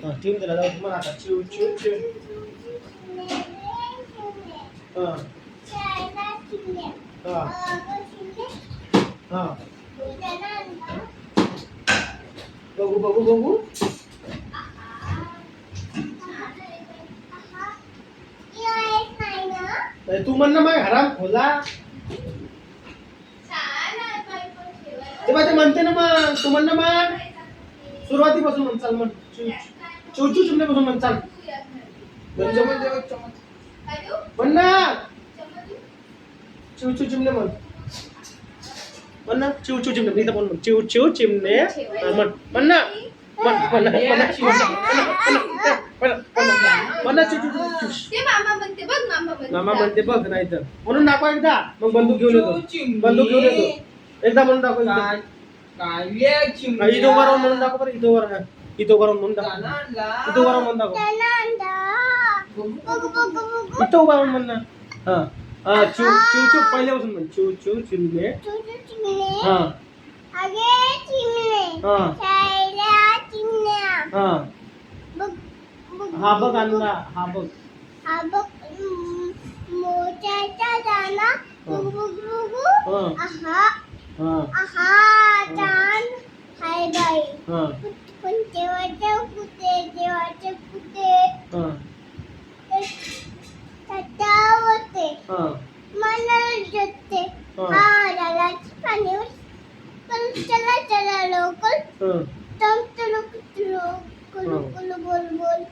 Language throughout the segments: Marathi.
ठेवून दिला जाऊ तुम्हाला आता चिव चिव चिव हां हां हां बघू बघू बघू तू म्हण ना मग हराम खोला ते म्हणते ना मग तू म्हण ना मग सुरुवातीपासून म्हण चाल म्हण चिव चिव चिमण्यापासून म्हण चाल म्हण ना चिव चिव चिमणे म्हण ना चिव चिव चिमणे इथं म्हण चिव चिव चिमणे म्हण ना म्हण ना चिव चिव मामा म्हणते बघ नाही तर म्हणून दाखवा एकदा मग बंदूक घेऊन येतो एकदा म्हणून दाखव इथं उभा राहून म्हणून दाखव बरं इथं उभा राहून म्हणून दाखव इथं उभा राहून म्हणून दाखव इथं उभा राहून म्हण ना हा चिव चिव चिव पहिल्यापासून म्हण चिव चिव चिमणे हा हा बघ आणला हा बघ मोत्याचा दाना चांद हाय बाई पण देवाचे कुठे होते मला जोते लालाची पाणीवर चला लवकर बोल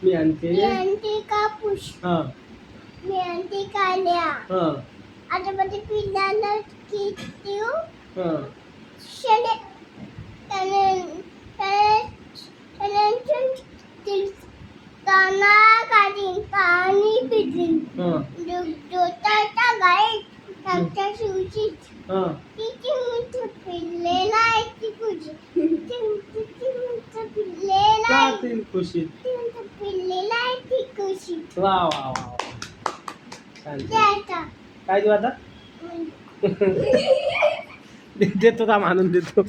मी आणते कापूस मी आणते काल्या आता मध्ये पिल्लाला किती पाणी पिली जोताचा गाय टाकता शिवशीत किती मोठं पिल्लेला आहे ती पिल्लेला आहे खुशीत पिल्लेला आहे ती खुशीत वा वा वा काय देऊ आता देतो का मानून देतो